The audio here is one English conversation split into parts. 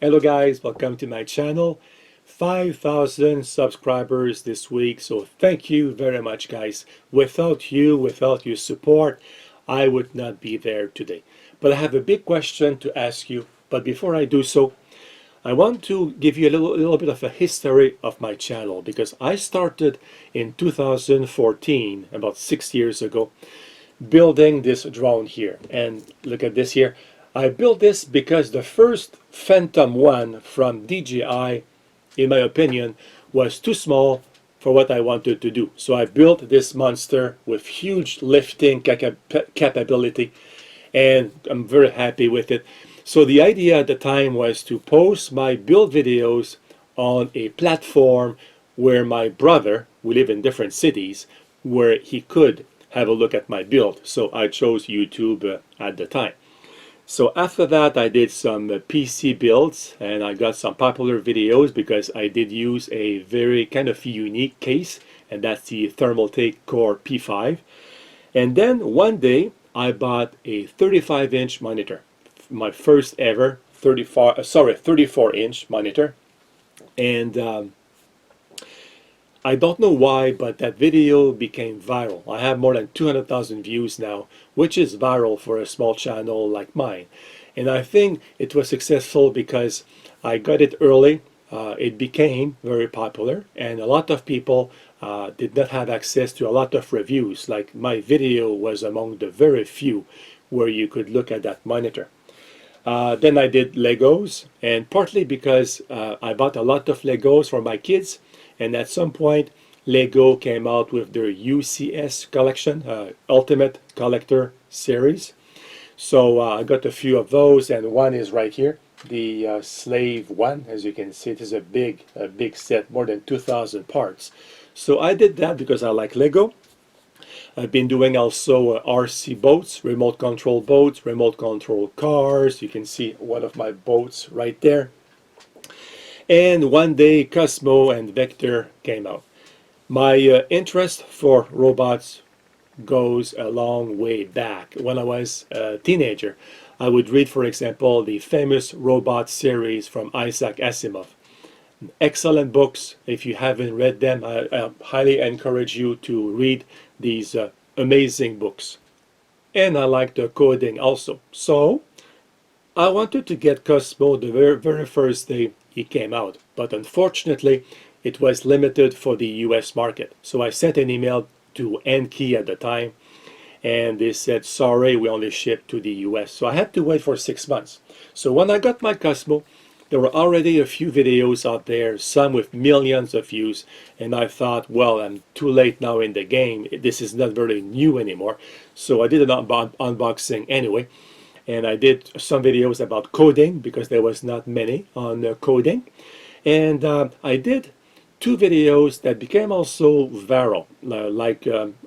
Hello guys, welcome to my channel. 5,000 subscribers this week, so thank you very much guys. Without your support, I would not be there today. But I have a big question to ask you, but before I do so, I want to give you a little bit of a history of my channel because I started in 2014, about 6 years ago, building this drone here. And look at this here. I built this because the first Phantom 1 from DJI, in my opinion, was too small for what I wanted to do. So I built this monster with huge lifting capability, and I'm very happy with it. So the idea at the time was to post my build videos on a platform where my brother, we live in different cities, where he could have a look at my build. So I chose YouTube at the time. So after that, I did some PC builds and I got some popular videos because I did use a very kind of unique case, and that's the Thermaltake Core P5. And then one day I bought a 35-inch monitor, my first ever 34-inch monitor. And I don't know why, but that video became viral. I have more than 200,000 views now, which is viral for a small channel like mine. And I think it was successful because I got it early. It became very popular, and a lot of people did not have access to a lot of reviews. Like my video was among the very few where you could look at that monitor. Then I did Legos, and partly because I bought a lot of Legos for my kids, and at some point Lego came out with their UCS collection, Ultimate Collector Series. So I got a few of those, and one is right here, the Slave One. As you can see, it is a big set, more than 2,000 parts. So I did that because I like Lego. I've been doing also RC boats, remote control cars. You can see one of my boats right there. And one day Cosmo and Vector came out. My interest for robots goes a long way back. When I was a teenager, I would read, for example, the famous robot series from Isaac Asimov. Excellent books. If you haven't read them, I highly encourage you to read these amazing books. And I like the coding also. So I wanted to get Cosmo the very first day he came out, but unfortunately it was limited for the US market. So I sent an email to Enki at the time, and they said, sorry, we only ship to the US. So I had to wait for 6 months. So when I got my Cosmo, there were already a few videos out there, some with millions of views, and I thought, well, I'm too late now in the game. This is not very new anymore. So I did an unboxing anyway, and I did some videos about coding because there was not many on coding. And I did 2 videos that became also viral,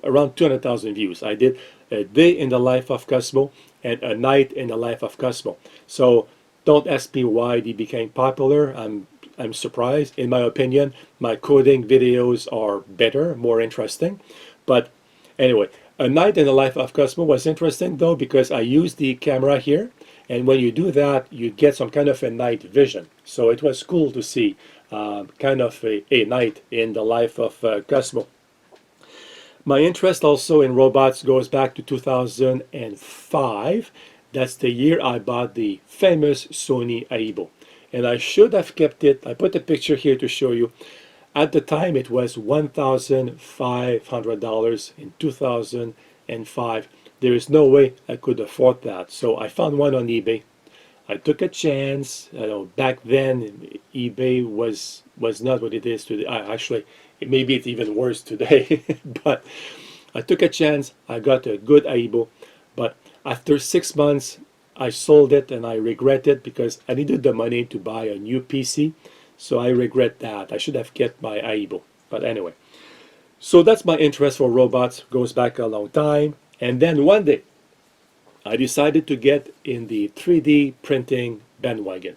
around 200,000 views. I did a day in the life of Cosmo and a night in the life of Cosmo. So don't ask me why they became popular. I'm surprised. In my opinion, my coding videos are better, more interesting. But anyway, a night in the life of Cosmo was interesting though because I used the camera here, and when you do that, you get some kind of a night vision. So it was cool to see kind of a night in the life of Cosmo. My interest also in robots goes back to 2005. That's the year I bought the famous Sony Aibo. And I should have kept it. I put a picture here to show you. At the time, it was $1,500 in 2005. There is no way I could afford that. So I found one on eBay. I took a chance. You know, back then, eBay was not what it is today. Actually, maybe it's even worse today. But I took a chance. I got a good Aibo. But after 6 months, I sold it and I regret it because I needed the money to buy a new PC. So I regret that. I should have kept my Aibo. But anyway. So that's my interest for robots. Goes back a long time. And then one day, I decided to get in the 3D printing bandwagon.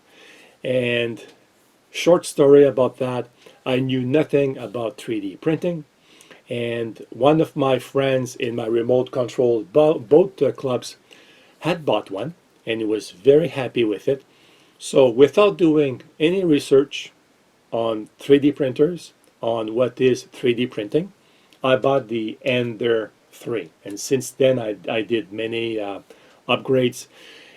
And short story about that, I knew nothing about 3D printing. And one of my friends in my remote control boat clubs had bought one, and he was very happy with it. So without doing any research on 3D printers, on what is 3D printing, I bought the Ender 3. And since then, I did many upgrades,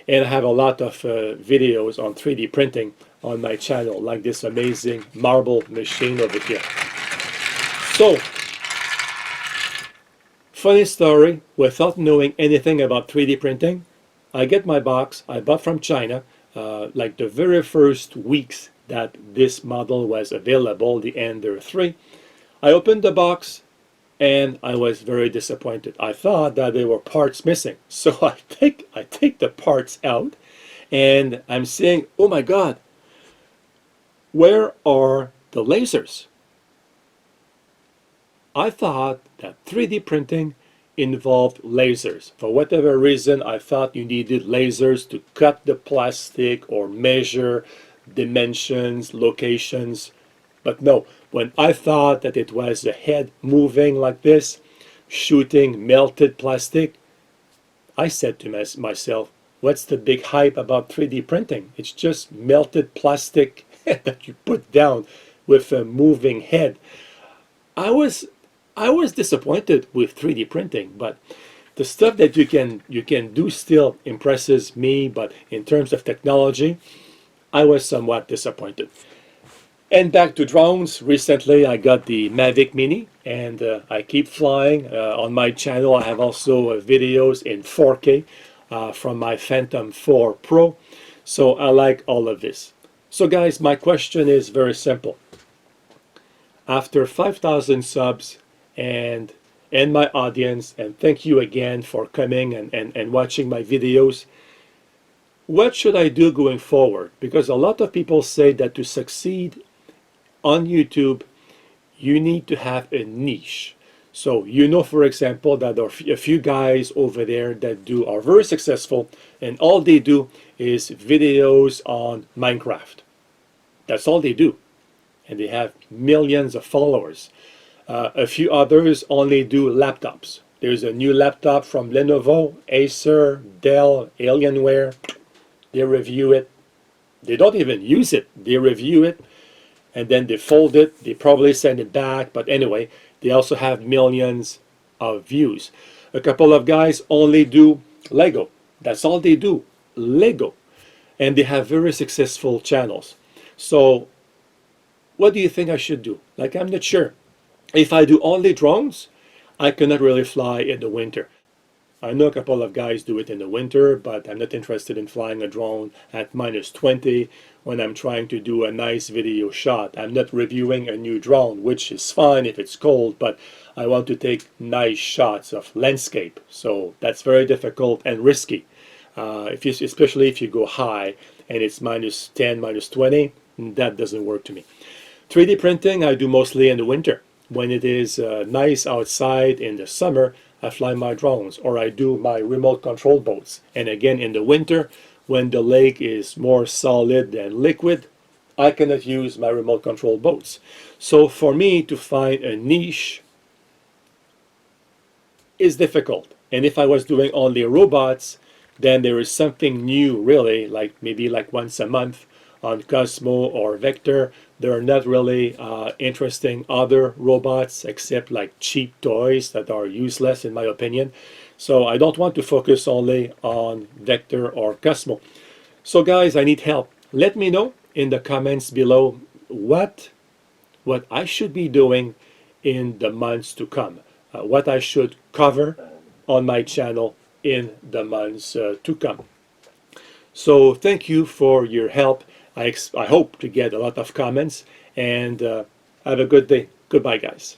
and I have a lot of videos on 3D printing on my channel, like this amazing marble machine over here. So, funny story, without knowing anything about 3D printing, I get my box I bought from China, like the very first weeks that this model was available, the Ender 3. I opened the box and I was very disappointed. I thought that there were parts missing. So I take the parts out and I'm saying, oh my God, where are the lasers? I thought that 3D printing involved lasers. For whatever reason, I thought you needed lasers to cut the plastic or measure dimensions, locations. But no, when I thought that it was a head moving like this, shooting melted plastic, I said to myself, what's the big hype about 3D printing? It's just melted plastic that you put down with a moving head. I was I was disappointed with 3D printing, but the stuff that you can do still impresses me, but in terms of technology, I was somewhat disappointed. And back to drones, recently I got the Mavic Mini and I keep flying. On my channel I have also videos in 4K from my Phantom 4 Pro. So I like all of this. So guys, my question is very simple. After 5,000 subs and my audience, and thank you again for coming and watching my videos, what should I do going forward? Because a lot of people say that to succeed on YouTube, you need to have a niche. So you know, for example, that there are a few guys over there that are very successful, and all they do is videos on Minecraft. That's all they do, and they have millions of followers. A few others only do laptops. There's a new laptop from Lenovo, Acer, Dell, Alienware. They review it. They don't even use it. They review it, and then they fold it. They probably send it back. But anyway, they also have millions of views. A couple of guys only do Lego. That's all they do, Lego. And they have very successful channels. So what do you think I should do? Like, I'm not sure. If I do only drones, I cannot really fly in the winter. I know a couple of guys do it in the winter, but I'm not interested in flying a drone at -20 when I'm trying to do a nice video shot. I'm not reviewing a new drone, which is fine if it's cold, but I want to take nice shots of landscape. So that's very difficult and risky, especially if you go high and it's -10, -20. That doesn't work to me. 3D printing I do mostly in the winter. When it is nice outside in the summer, I fly my drones, or I do my remote control boats. And again, in the winter, when the lake is more solid than liquid, I cannot use my remote control boats. So for me to find a niche is difficult. And if I was doing only robots, then there is something new, really, like maybe like once a month on Cosmo or Vector. There are not really interesting other robots except like cheap toys that are useless in my opinion. So I don't want to focus only on Vector or Cosmo. So guys, I need help. Let me know in the comments below what I should be doing in the months to come. What I should cover on my channel in the months to come. So thank you for your help. I hope to get a lot of comments, and have a good day. Goodbye, guys.